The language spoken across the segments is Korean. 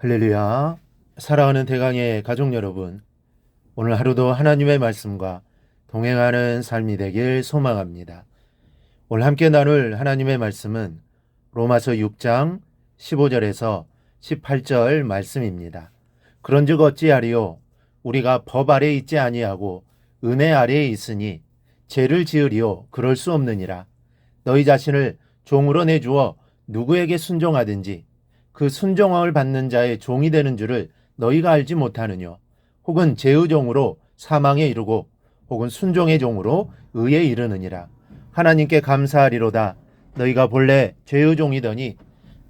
할렐루야. 사랑하는 대강의 가족 여러분, 오늘 하루도 하나님의 말씀과 동행하는 삶이 되길 소망합니다. 오늘 함께 나눌 하나님의 말씀은 로마서 6장 15절에서 18절 말씀입니다. 그런즉 어찌하리요? 우리가 법 아래에 있지 아니하고 은혜 아래에 있으니 죄를 지으리요? 그럴 수 없느니라. 너희 자신을 종으로 내주어 누구에게 순종하든지 그 순종함을 받는 자의 종이 되는 줄을 너희가 알지 못하느뇨? 혹은 죄의 종으로 사망에 이르고 혹은 순종의 종으로 의에 이르느니라. 하나님께 감사하리로다. 너희가 본래 죄의 종이더니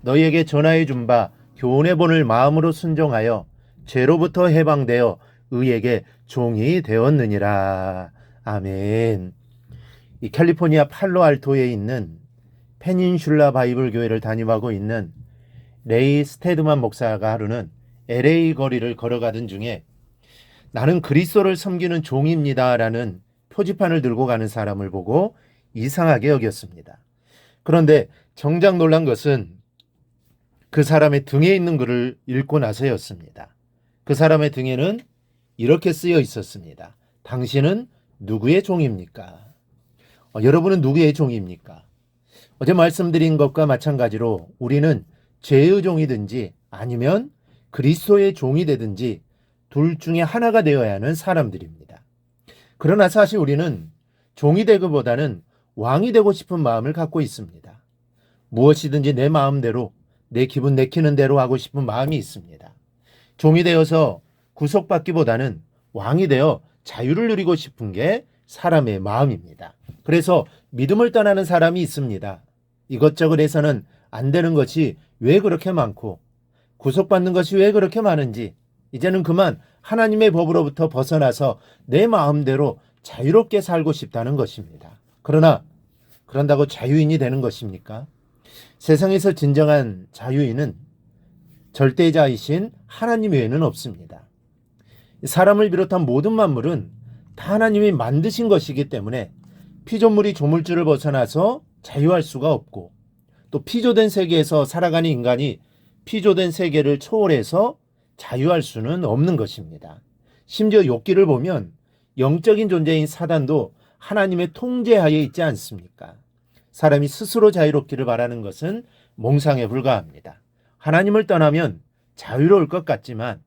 너희에게 전하여 준 바 교훈의 본을 마음으로 순종하여 죄로부터 해방되어 의에게 종이 되었느니라. 아멘. 이 캘리포니아 팔로알토에 있는 페닌슐라 바이블 교회를 담임하고 있는 레이 스테드만 목사가 하루는 LA 거리를 걸어가던 중에 나는 그리스도를 섬기는 종입니다 라는 표지판을 들고 가는 사람을 보고 이상하게 여겼습니다. 그런데 정작 놀란 것은 그 사람의 등에 있는 글을 읽고 나서였습니다. 그 사람의 등에는 이렇게 쓰여 있었습니다. 당신은 누구의 종입니까? 여러분은 누구의 종입니까? 어제 말씀드린 것과 마찬가지로 우리는 죄의 종이든지 아니면 그리스도의 종이 되든지 둘 중에 하나가 되어야 하는 사람들입니다. 그러나 사실 우리는 종이 되기보다는 왕이 되고 싶은 마음을 갖고 있습니다. 무엇이든지 내 마음대로, 내 기분 내키는 대로 하고 싶은 마음이 있습니다. 종이 되어서 구속받기보다는 왕이 되어 자유를 누리고 싶은 게 사람의 마음입니다. 그래서 믿음을 떠나는 사람이 있습니다. 이것저것 해서는 안 되는 것이 왜 그렇게 많고 구속받는 것이 왜 그렇게 많은지 이제는 그만 하나님의 법으로부터 벗어나서 내 마음대로 자유롭게 살고 싶다는 것입니다. 그러나 그런다고 자유인이 되는 것입니까? 세상에서 진정한 자유인은 절대자이신 하나님 외에는 없습니다. 사람을 비롯한 모든 만물은 다 하나님이 만드신 것이기 때문에 피조물이 조물주를 벗어나서 자유할 수가 없고 또 피조된 세계에서 살아가는 인간이 피조된 세계를 초월해서 자유할 수는 없는 것입니다. 심지어 욥기를 보면 영적인 존재인 사단도 하나님의 통제하에 있지 않습니까? 사람이 스스로 자유롭기를 바라는 것은 몽상에 불과합니다. 하나님을 떠나면 자유로울 것 같지만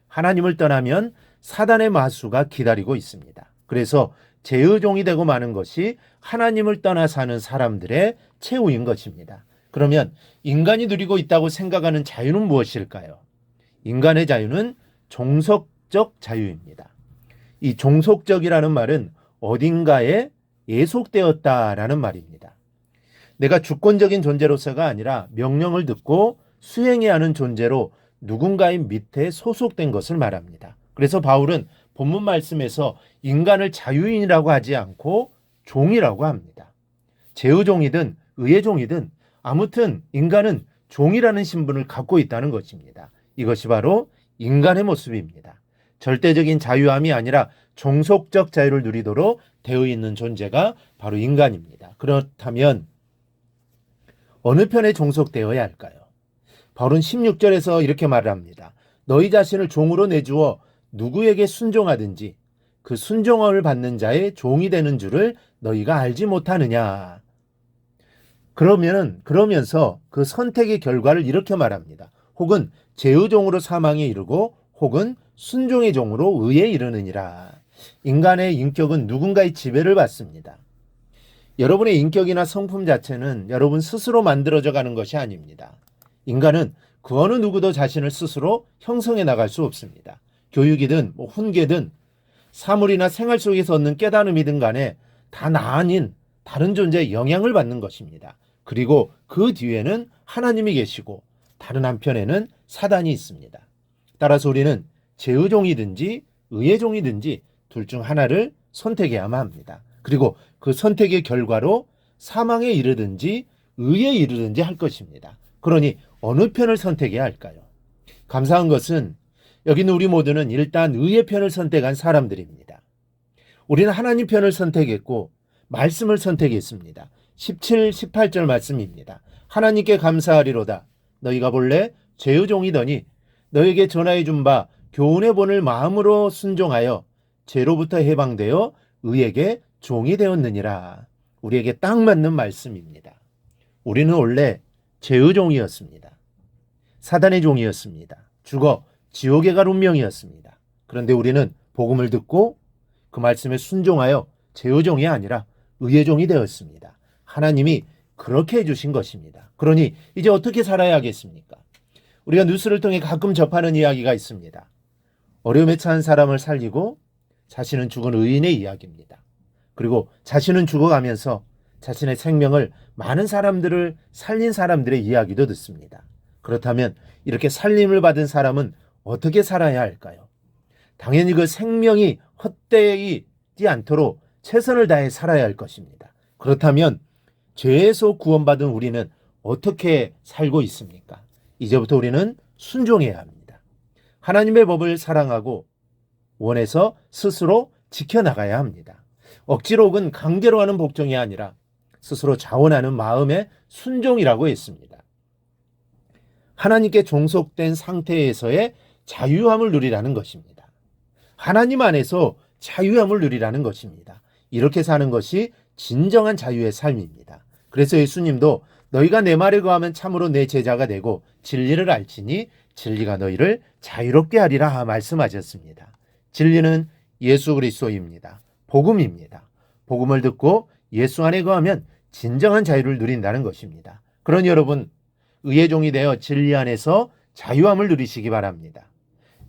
하나님을 떠나면 사단의 마수가 기다리고 있습니다. 그래서 죄의 종이 되고 마는 것이 하나님을 떠나 사는 사람들의 최후인 것입니다. 그러면 인간이 누리고 있다고 생각하는 자유는 무엇일까요? 인간의 자유는 종속적 자유입니다. 이 종속적이라는 말은 어딘가에 예속되었다라는 말입니다. 내가 주권적인 존재로서가 아니라 명령을 듣고 수행해야 하는 존재로 누군가의 밑에 소속된 것을 말합니다. 그래서 바울은 본문 말씀에서 인간을 자유인이라고 하지 않고 종이라고 합니다. 죄의 종이든 의의 종이든 아무튼 인간은 종이라는 신분을 갖고 있다는 것입니다. 이것이 바로 인간의 모습입니다. 절대적인 자유함이 아니라 종속적 자유를 누리도록 되어 있는 존재가 바로 인간입니다. 그렇다면 어느 편에 종속되어야 할까요? 바울은 16절에서 이렇게 말을 합니다. 너희 자신을 종으로 내주어 누구에게 순종하든지 그 순종함을 받는 자의 종이 되는 줄을 너희가 알지 못하느냐. 그러면서 그 선택의 결과를 이렇게 말합니다. 혹은 죄의 종으로 사망에 이르고 혹은 순종의 종으로 의에 이르느니라. 인간의 인격은 누군가의 지배를 받습니다. 여러분의 인격이나 성품 자체는 여러분 스스로 만들어져 가는 것이 아닙니다. 인간은 그 어느 누구도 자신을 스스로 형성해 나갈 수 없습니다. 교육이든 훈계든 사물이나 생활 속에서 얻는 깨달음이든 간에 다 나 아닌 다른 존재의 영향을 받는 것입니다. 그리고 그 뒤에는 하나님이 계시고 다른 한편에는 사단이 있습니다. 따라서 우리는 죄의 종이든지 의의 종이든지 둘 중 하나를 선택해야만 합니다. 그리고 그 선택의 결과로 사망에 이르든지 의에 이르든지 할 것입니다. 그러니 어느 편을 선택해야 할까요? 감사한 것은 여기는 우리 모두는 일단 의의 편을 선택한 사람들입니다. 우리는 하나님 편을 선택했고 말씀을 선택했습니다. 17, 18절 말씀입니다. 하나님께 감사하리로다. 너희가 본래 죄의 종이더니 너에게 전하여 준 바 교훈의 본을 마음으로 순종하여 죄로부터 해방되어 의에게 종이 되었느니라. 우리에게 딱 맞는 말씀입니다. 우리는 원래 죄의 종이었습니다. 사단의 종이었습니다. 죽어 지옥에 갈 운명이었습니다. 그런데 우리는 복음을 듣고 그 말씀에 순종하여 죄의 종이 아니라 의의 종이 되었습니다. 하나님이 그렇게 해주신 것입니다. 그러니 이제 어떻게 살아야 하겠습니까? 우리가 뉴스를 통해 가끔 접하는 이야기가 있습니다. 어려움에 처한 사람을 살리고 자신은 죽은 의인의 이야기입니다. 그리고 자신은 죽어가면서 자신의 생명을 많은 사람들을 살린 사람들의 이야기도 듣습니다. 그렇다면 이렇게 살림을 받은 사람은 어떻게 살아야 할까요? 당연히 그 생명이 헛되지 않도록 최선을 다해 살아야 할 것입니다. 그렇다면 죄에서 구원받은 우리는 어떻게 살고 있습니까? 이제부터 우리는 순종해야 합니다. 하나님의 법을 사랑하고 원해서 스스로 지켜나가야 합니다. 억지로 혹은 강제로 하는 복종이 아니라 스스로 자원하는 마음의 순종이라고 했습니다. 하나님께 종속된 상태에서의 자유함을 누리라는 것입니다. 하나님 안에서 자유함을 누리라는 것입니다. 이렇게 사는 것이 진정한 자유의 삶입니다. 그래서 예수님도 너희가 내 말에 거하면 참으로 내 제자가 되고 진리를 알지니 진리가 너희를 자유롭게 하리라 말씀하셨습니다. 진리는 예수 그리스도입니다. 복음입니다. 복음을 듣고 예수 안에 거하면 진정한 자유를 누린다는 것입니다. 그러니 여러분, 의의 종이 되어 진리 안에서 자유함을 누리시기 바랍니다.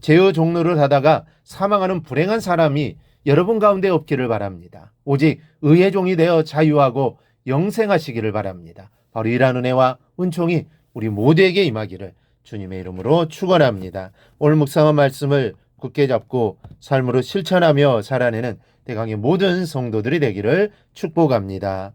죄의 종로를 하다가 사망하는 불행한 사람이 여러분 가운데 없기를 바랍니다. 오직 의의 종이 되어 자유하고 영생하시기를 바랍니다. 바로 이러한 은혜와 은총이 우리 모두에게 임하기를 주님의 이름으로 축원합니다. 오늘 묵상한 말씀을 굳게 잡고 삶으로 실천하며 살아내는 대강의 모든 성도들이 되기를 축복합니다.